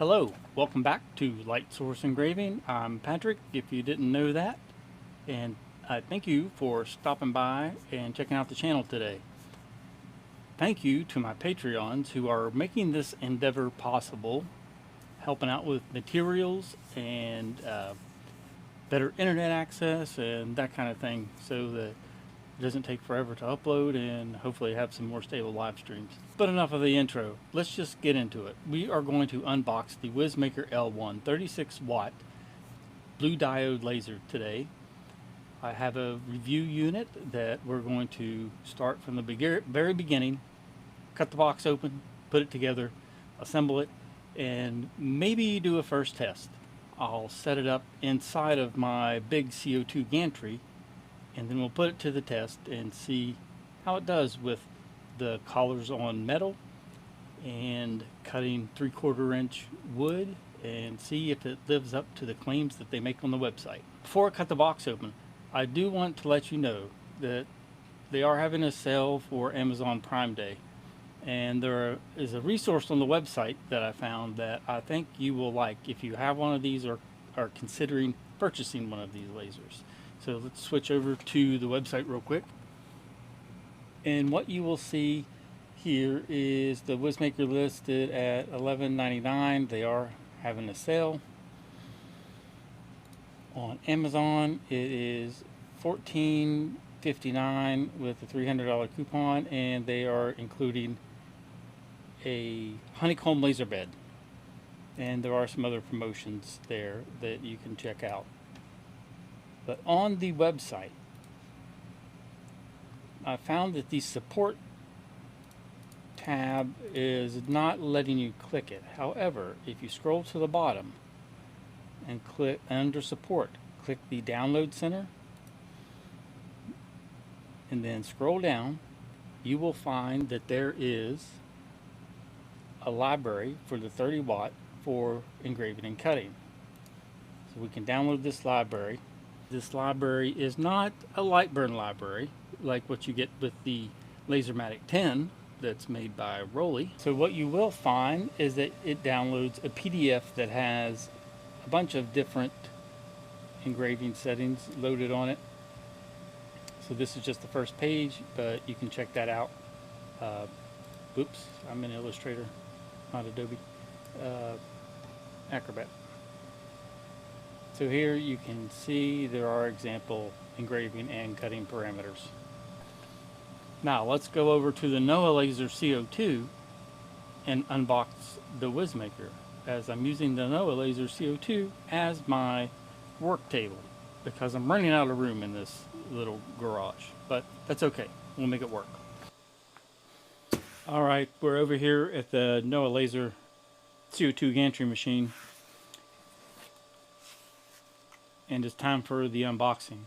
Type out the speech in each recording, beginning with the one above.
Hello, welcome back to Light Source Engraving. I'm Patrick, if you didn't know that, and I thank you for stopping by and checking out the channel today. Thank you to my Patreons who are making this endeavor possible, helping out with materials and better internet access and that kind of thing, so that it doesn't take forever to upload and hopefully have some more stable live streams. But enough of the intro. Let's just get into it. We are going to unbox the Wizmaker L1 36 watt blue diode laser today. I have a review unit that we're going to start from the very beginning, cut the box open, put it together, assemble it, and maybe do a first test. I'll set it up inside of my big CO2 gantry, and then we'll put it to the test and see how it does with the collars on metal and cutting 3/4 inch wood, and see if it lives up to the claims that they make on the website. Before I cut the box open, I do want to let you know that they are having a sale for Amazon Prime Day, and there is a resource on the website that I found that I think you will like if you have one of these or are considering purchasing one of these lasers. So let's switch over to the website real quick. And what you will see here is the Wizmaker listed at $11.99. They are having a sale. On Amazon, it is $14.59 with a $300 coupon, and they are including a honeycomb laser bed. And there are some other promotions there that you can check out. But on the website, I found that the support tab is not letting you click it. However, if you scroll to the bottom and click under support, click the download center, and then scroll down, you will find that there is a library for the 30 watt for engraving and cutting. So we can download this library. This library is not a LightBurn library like what you get with the LaserMatic 10 that's made by Rolly. So what you will find is that it downloads a PDF that has a bunch of different engraving settings loaded on it. So this is just the first page, but you can check that out. Oops, I'm in Illustrator, not Adobe. Acrobat. So here you can see there are example engraving and cutting parameters. Now let's go over to the NOAA Laser CO2 and unbox the Wizmaker, as I'm using the NOAA Laser CO2 as my work table because I'm running out of room in this little garage, but that's okay, we'll make it work. Alright, we're over here at the NOAA Laser CO2 gantry machine, and it's time for the unboxing.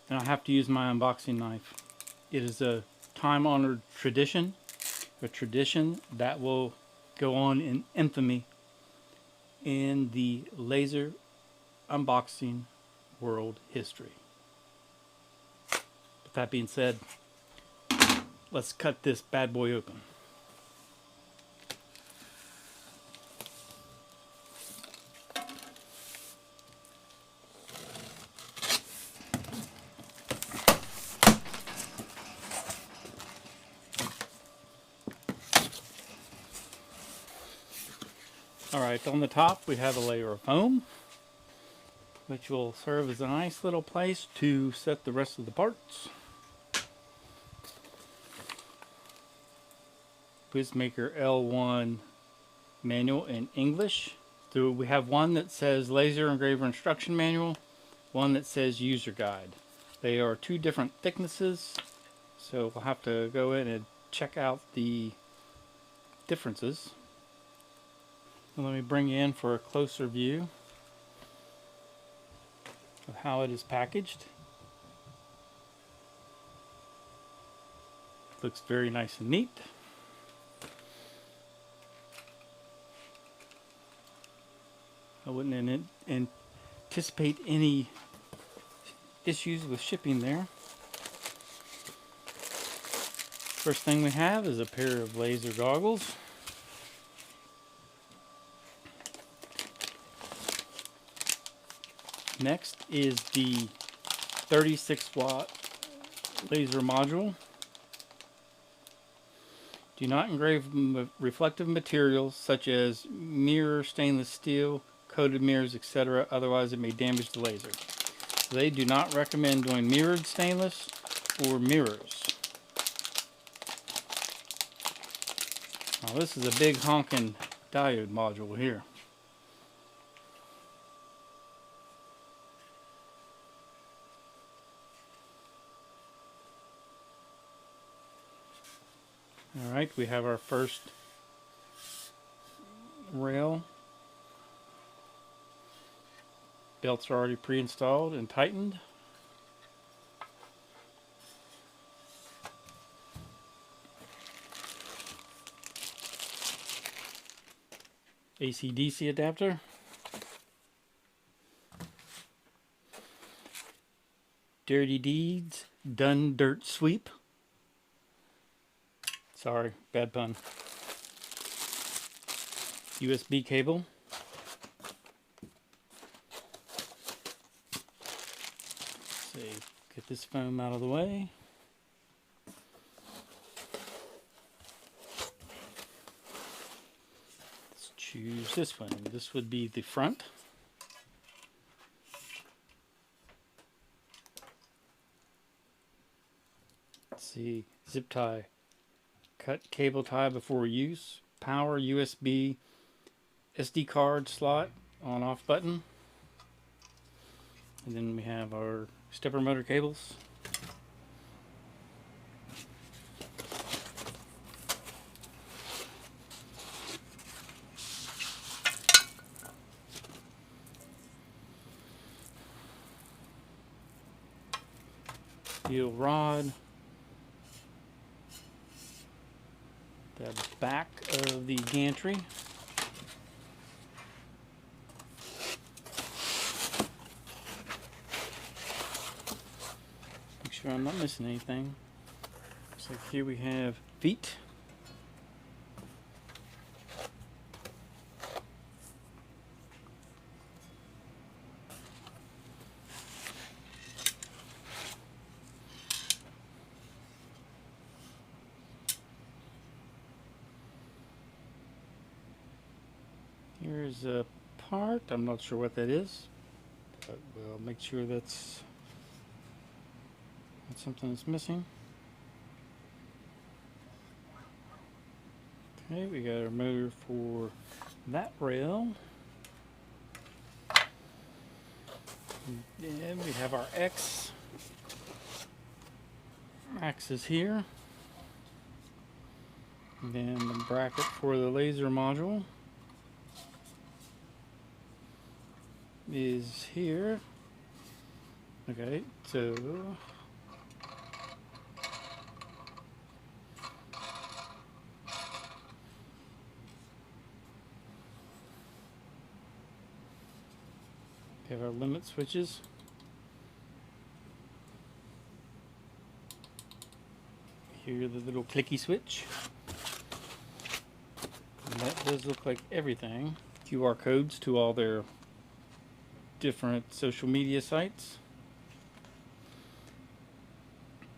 And I have to use my unboxing knife. It is a time-honored tradition, a tradition that will go on in infamy in the laser unboxing world history. With that being said, let's cut this bad boy open. Alright, on the top we have a layer of foam, which will serve as a nice little place to set the rest of the parts. Wizmaker L1 manual in English. So we have one that says Laser Engraver Instruction Manual, one that says User Guide. They are two different thicknesses, so we'll have to go in and check out the differences. Let me bring you in for a closer view of how it is packaged. Looks very nice and neat. I wouldn't anticipate any issues with shipping there. First thing we have is a pair of laser goggles. Next is the 36-watt laser module. Do not engrave reflective materials such as mirror, stainless steel, coated mirrors, etc. Otherwise it may damage the laser. They do not recommend doing mirrored stainless or mirrors. Now this is a big honking diode module here. Alright, we have our first rail. Belts are already pre-installed and tightened. AC/DC adapter. Dirty Deeds Done Dirt Sweep. Sorry, bad pun. USB cable. Let's see, get this foam out of the way. Let's choose this one. This would be the front. Let's see, zip tie. Cut cable tie before use. Power USB SD card slot on off button. And then we have our stepper motor cables. Steel rod. The back of the gantry. Make sure I'm not missing anything. Looks like here we have feet. Here's a part. I'm not sure what that is, but we'll make sure that's something that's missing. Okay, we got our motor for that rail. And then we have our axis here. And then the bracket for the laser module is here. Okay, so we have our limit switches. Here the little clicky switch. And that does look like everything. QR codes to all their different social media sites.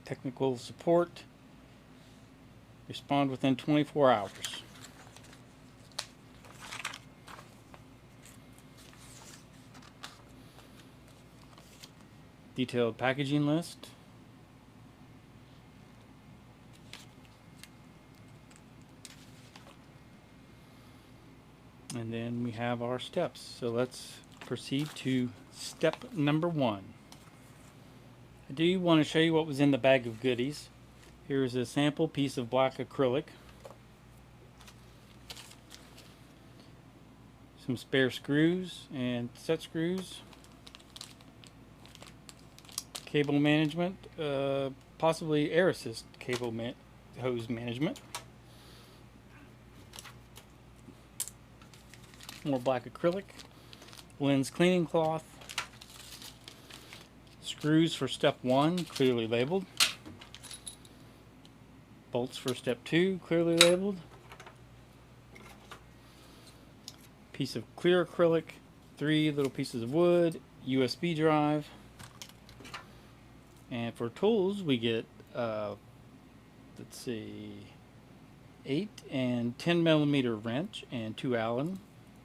Technical support. Respond within 24 hours. Detailed packaging list. And then we have our steps. So let's proceed to step number 1. I do want to show you what was in the bag of goodies. Here's a sample piece of black acrylic, some spare screws and set screws, cable management, possibly air assist cable hose management, more black acrylic, lens cleaning cloth, screws for step 1 clearly labeled, bolts for step 2 clearly labeled, piece of clear acrylic, 3 little pieces of wood, USB drive. And for tools, we get, let's see, 8 and 10 millimeter wrench and 2 Allen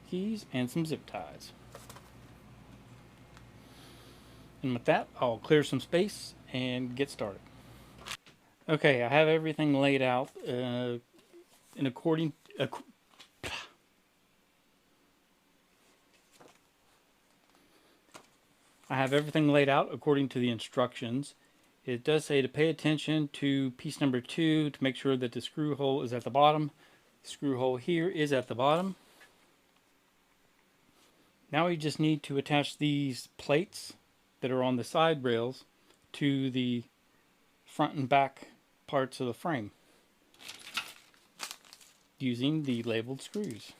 keys and some zip ties. And with that, I'll clear some space and get started. Okay, I have everything laid out I have everything laid out according to the instructions. It does say to pay attention to piece number 2 to make sure that the screw hole is at the bottom. The screw hole here is at the bottom. Now we just need to attach these plates that are on the side rails to the front and back parts of the frame using the labeled screws.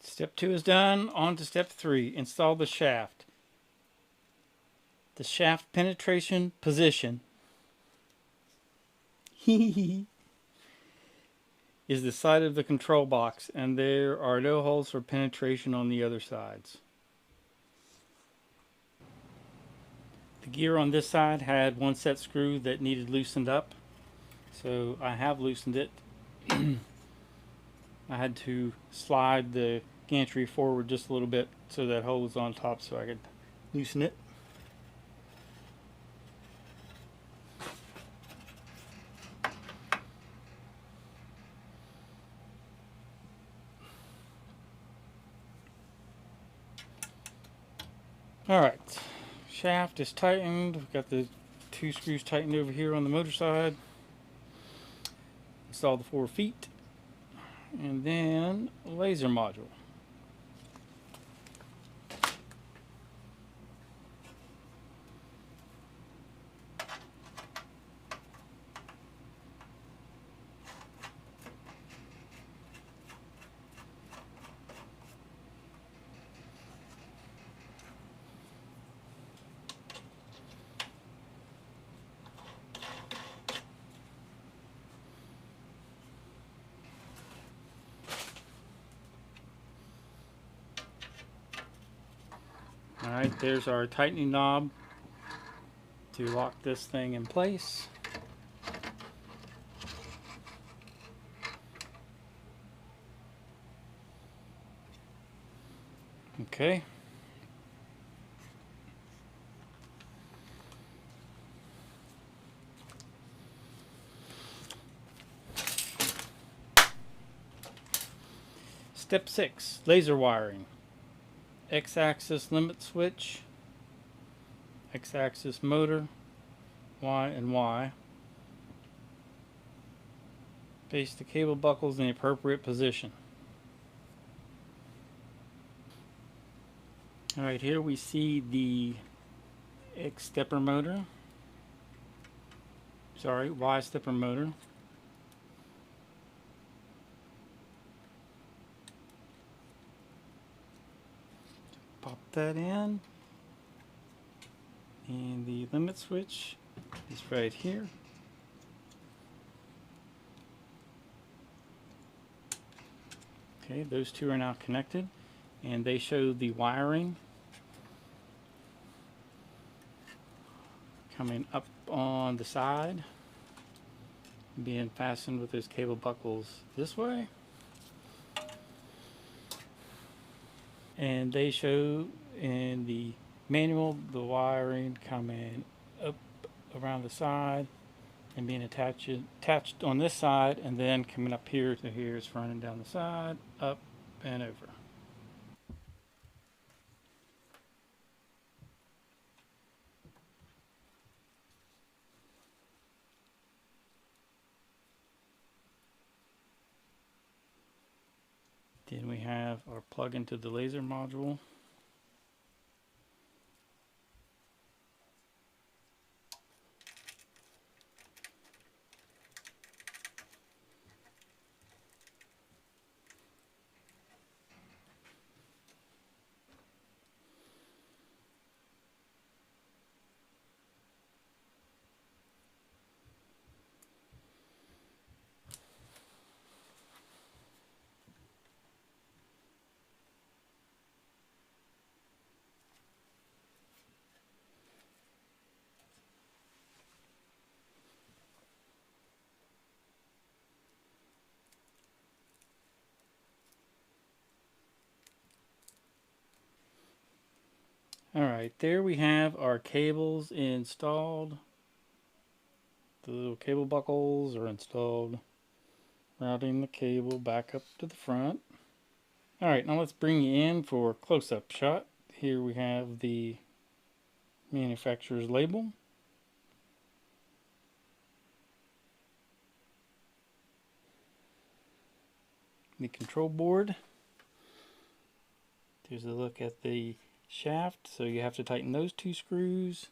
Step 2 is done. On to step 3. Install the shaft. The shaft penetration position is the side of the control box, and there are no holes for penetration on the other sides. The gear on this side had one set screw that needed loosened up, so I have loosened it. I had to slide the gantry forward just a little bit so that hole was on top so I could loosen it. Alright, shaft is tightened. We've got the 2 screws tightened over here on the motor side. Install the 4 feet. And then laser module. Alright, there's our tightening knob to lock this thing in place. Okay. Step 6, laser wiring. X-axis limit switch, X-axis motor, Y and Y. Place the cable buckles in the appropriate position. Alright, here we see the X stepper motor. Sorry, Y stepper motor. Pop that in. And the limit switch is right here. Okay, those two are now connected, and they show the wiring coming up on the side, being fastened with those cable buckles this way. And they show in the manual the wiring coming up around the side and being attached on this side, and then coming up here to here is running down the side, up and over. Then we have our plug into the laser module. Alright, there we have our cables installed. The little cable buckles are installed, routing the cable back up to the front. Alright, now let's bring you in for a close-up shot. Here we have the manufacturer's label. The control board. There's a look at the shaft, so you have to tighten those two screws,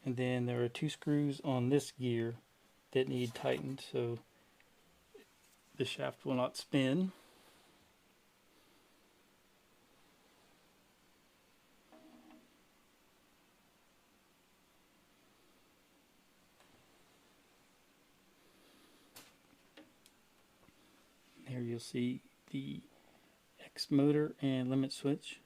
and then there are two screws on this gear that need tightened so the shaft will not spin. Here you'll see the X motor and limit switch.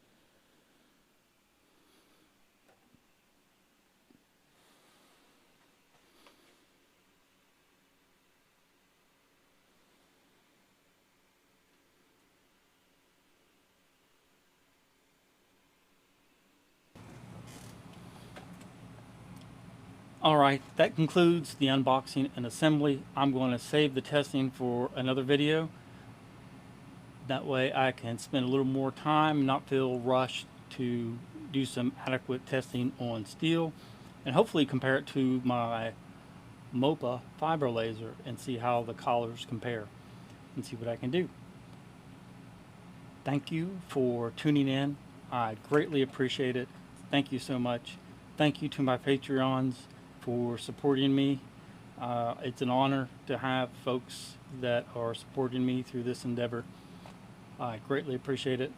Alright, that concludes the unboxing and assembly. I'm going to save the testing for another video. That way I can spend a little more time, not feel rushed to do some adequate testing on steel, and hopefully compare it to my MOPA fiber laser and see how the collars compare and see what I can do. Thank you for tuning in. I greatly appreciate it. Thank you so much. Thank you to my Patreons for supporting me. It's an honor to have folks that are supporting me through this endeavor. I greatly appreciate it.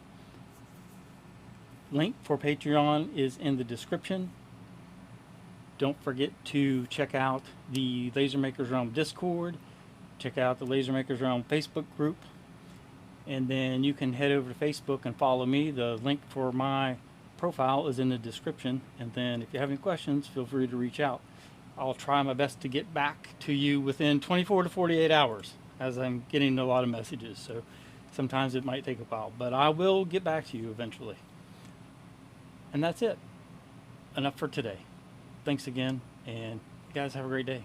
Link for Patreon is in the description. Don't forget to check out the LaserMakers Realm Discord. Check out the LaserMakers Realm Facebook group. And then you can head over to Facebook and follow me. The link for my profile is in the description. And then if you have any questions, feel free to reach out. I'll try my best to get back to you within 24 to 48 hours, as I'm getting a lot of messages. So sometimes it might take a while, but I will get back to you eventually. And that's it. Enough for today. Thanks again, and you guys have a great day.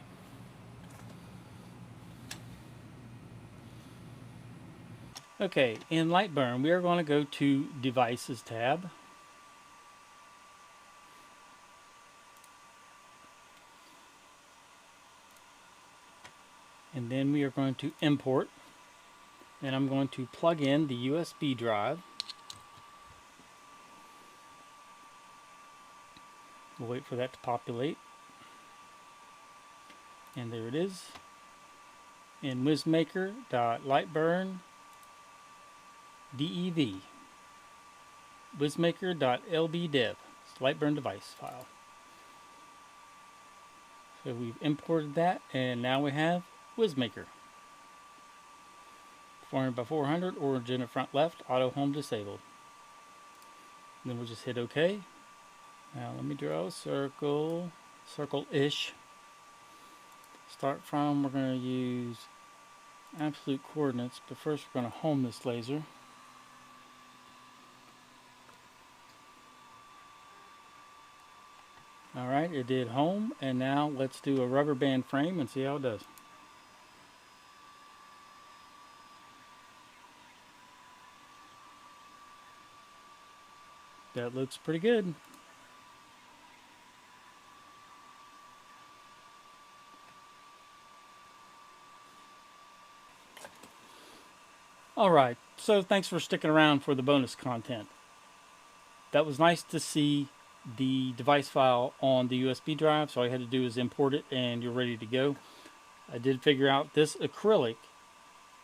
Okay, in LightBurn, we are going to go to Devices tab. And then we are going to import. And I'm going to plug in the USB drive. We'll wait for that to populate. And there it is. In Wizmaker.LightBurn DEV. Wizmaker.lbdev. It's LightBurn device file. So we've imported that, and now we have Wizmaker. 400 by 400, origin at front left, auto home disabled. And then we'll just hit OK. Now let me draw a circle, circle-ish. Start from, we're going to use absolute coordinates, but first we're going to home this laser. Alright, it did home, and now let's do a rubber band frame and see how it does. That looks pretty good. Alright, so thanks for sticking around for the bonus content. That was nice to see the device file on the USB drive, so all you had to do is import it and you're ready to go. I did figure out this acrylic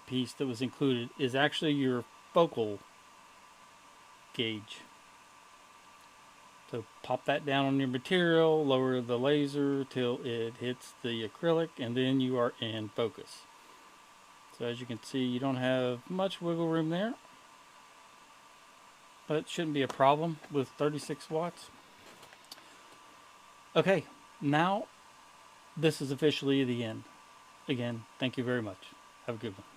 piece that was included is actually your focal gauge. So pop that down on your material, lower the laser till it hits the acrylic, and then you are in focus. So as you can see, you don't have much wiggle room there, but it shouldn't be a problem with 36 watts. Okay, now this is officially the end. Again, thank you very much. Have a good one.